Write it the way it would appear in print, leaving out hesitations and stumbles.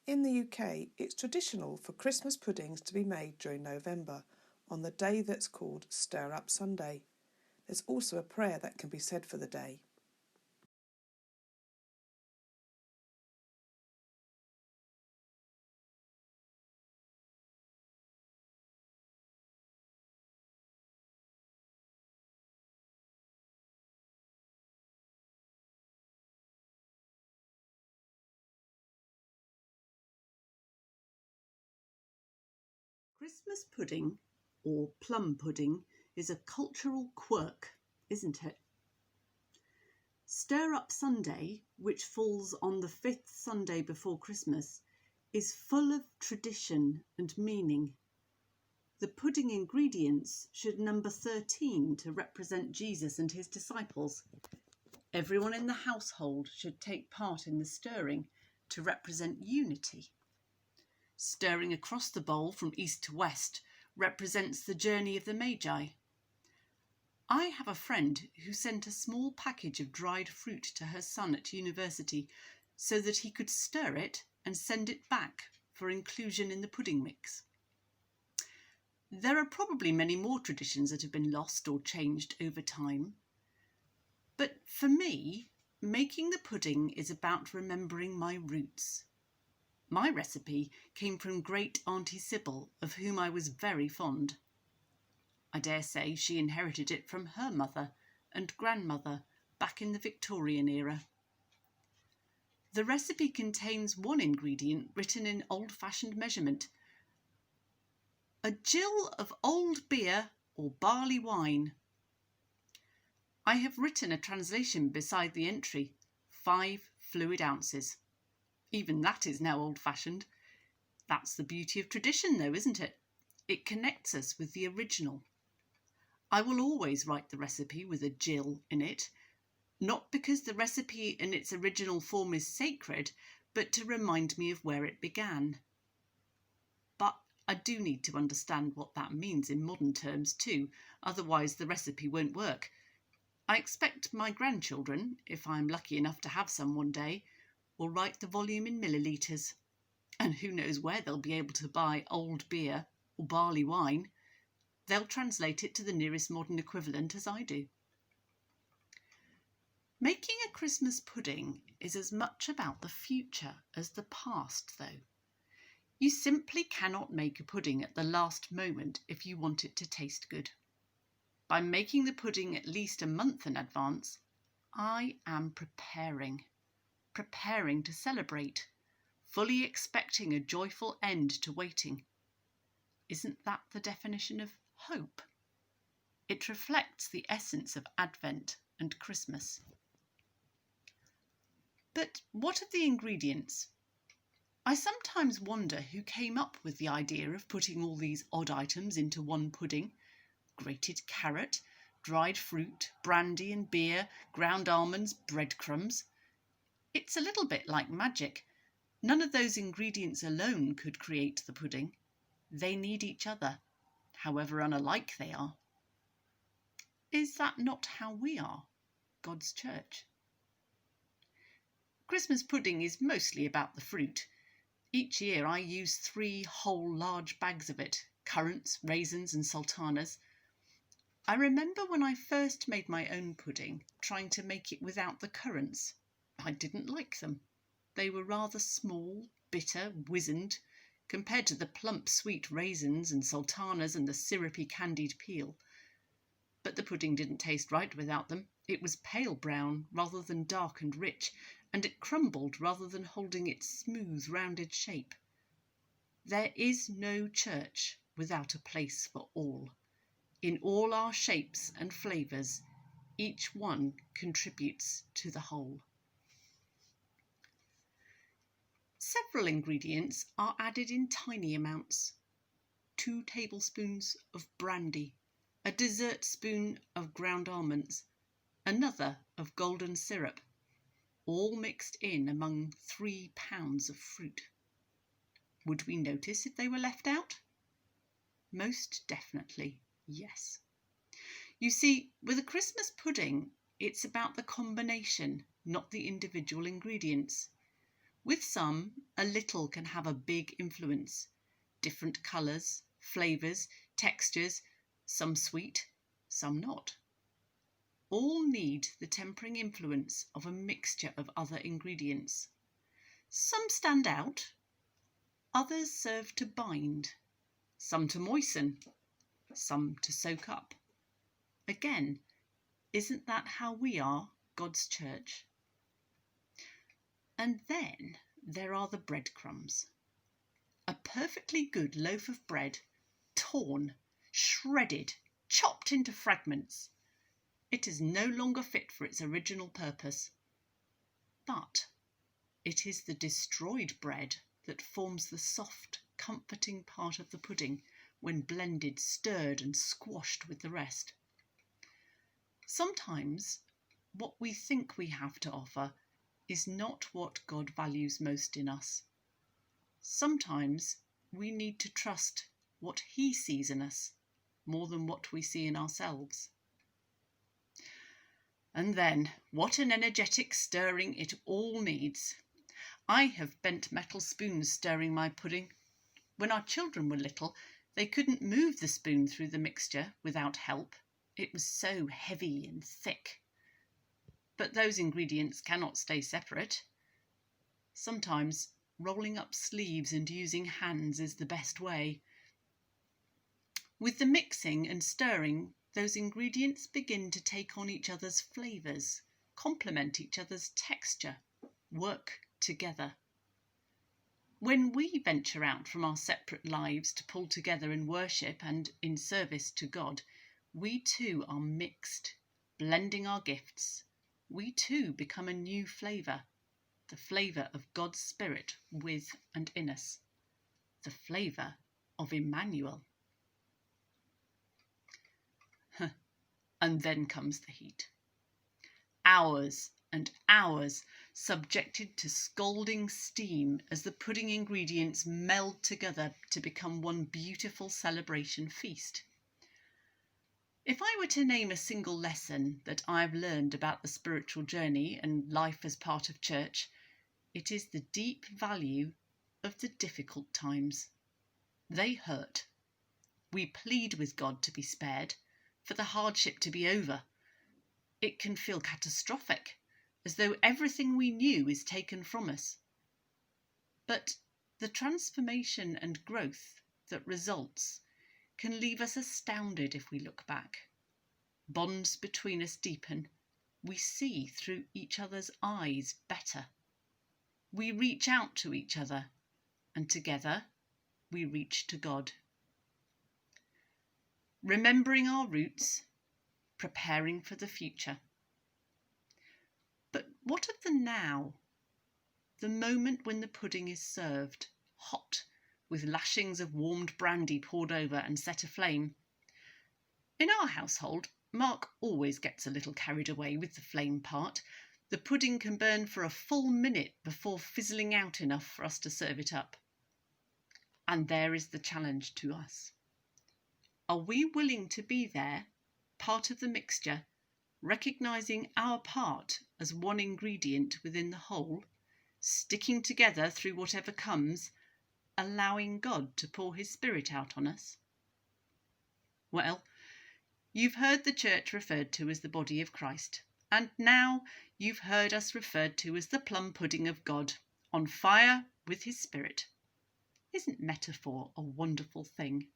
In the UK, it's traditional for Christmas puddings to be made during November, on the day that's called Stir Up Sunday. There's also a prayer that can be said for the day. Christmas pudding, or plum pudding, is a cultural quirk, isn't it? Stir Up Sunday, which falls on the 5th Sunday before Christmas, is full of tradition and meaning. The pudding ingredients should number 13 to represent Jesus and his disciples. Everyone in the household should take part in the stirring to represent unity. Stirring across the bowl from east to west represents the journey of the Magi. I have a friend who sent a small package of dried fruit to her son at university so that he could stir it and send it back for inclusion in the pudding mix. There are probably many more traditions that have been lost or changed over time. But for me, making the pudding is about remembering my roots. My recipe came from great Auntie SYBIL, of whom I was very fond. I dare say she inherited it from her mother and grandmother back in the Victorian era. The recipe contains one ingredient written in old-fashioned measurement: a gill of old beer or barley wine. I have written a translation beside the entry, 5 fluid ounces. Even that is now old-fashioned. That's the beauty of tradition, though, isn't it? It connects us with the original. I will always write the recipe with a gill in it, not because the recipe in its original form is sacred, but to remind me of where it began. But I do need to understand what that means in modern terms too, otherwise the recipe won't work. I expect my grandchildren, if I'm lucky enough to have some one day, will write the volume in millilitres. And who knows where they'll be able to buy old beer or barley wine. They'll translate it to the nearest modern equivalent as I do. Making a Christmas pudding is as much about the future as the past, though. You simply cannot make a pudding at the last moment if you want it to taste good. By making the pudding at least a month in advance, I am preparing to celebrate, fully expecting a joyful end to waiting. Isn't that the definition of hope? It reflects the essence of Advent and Christmas. But what of the ingredients? I sometimes wonder who came up with the idea of putting all these odd items into one pudding. Grated carrot, dried fruit, brandy and beer, ground almonds, breadcrumbs. It's a little bit like magic. None of those ingredients alone could create the pudding. They need each other, however unalike they are. Is that not how we are, God's church? Christmas pudding is mostly about the fruit. Each year I use 3 whole large bags of it, currants, raisins and sultanas. I remember when I first made my own pudding, trying to make it without the currants. I didn't like them. They were rather small, bitter, wizened, compared to the plump sweet raisins and sultanas and the syrupy candied peel. But the pudding didn't taste right without them. It was pale brown rather than dark and rich, and it crumbled rather than holding its smooth, rounded shape. There is no church without a place for all. In all our shapes and flavours, each one contributes to the whole. Several ingredients are added in tiny amounts. 2 tablespoons of brandy, a dessert spoon of ground almonds, another of golden syrup, all mixed in among 3 pounds of fruit. Would we notice if they were left out? Most definitely, yes. You see, with a Christmas pudding, it's about the combination, not the individual ingredients. With some, a little can have a big influence. Different colours, flavours, textures, some sweet, some not. All need the tempering influence of a mixture of other ingredients. Some stand out, others serve to bind, some to moisten, some to soak up. Again, isn't that how we are, God's church? And then there are the breadcrumbs. A perfectly good loaf of bread, torn, shredded, chopped into fragments. It is no longer fit for its original purpose. But it is the destroyed bread that forms the soft, comforting part of the pudding when blended, stirred and squashed with the rest. Sometimes what we think we have to offer is not what God values most in us. Sometimes we need to trust what He sees in us more than what we see in ourselves. And then, what an energetic stirring it all needs. I have bent metal spoons stirring my pudding. When our children were little, they couldn't move the spoon through the mixture without help. It was so heavy and thick. But those ingredients cannot stay separate. Sometimes rolling up sleeves and using hands is the best way. With the mixing and stirring, those ingredients begin to take on each other's flavours, complement each other's texture, work together. When we venture out from our separate lives to pull together in worship and in service to God, we too are mixed, blending our gifts. We too become a new flavour, the flavour of God's Spirit with and in us, the flavour of Emmanuel. And then comes the heat. Hours and hours subjected to scalding steam as the pudding ingredients meld together to become one beautiful celebration feast. If I were to name a single lesson that I've learned about the spiritual journey and life as part of church, it is the deep value of the difficult times. They hurt. We plead with God to be spared, for the hardship to be over. It can feel catastrophic, as though everything we knew is taken from us. But the transformation and growth that results can leave us astounded if we look back. Bonds between us deepen. We see through each other's eyes better. We reach out to each other, and together we reach to God. Remembering our roots, preparing for the future. But what of the now? The moment when the pudding is served, hot, with lashings of warmed brandy poured over and set aflame. In our household, Mark always gets a little carried away with the flame part. The pudding can burn for a full minute before fizzling out enough for us to serve it up. And there is the challenge to us. Are we willing to be there, part of the mixture, recognising our part as one ingredient within the whole, sticking together through whatever comes, allowing God to pour His Spirit out on us? Well, you've heard the church referred to as the body of Christ, and now you've heard us referred to as the plum pudding of God, on fire with His Spirit. Isn't metaphor a wonderful thing?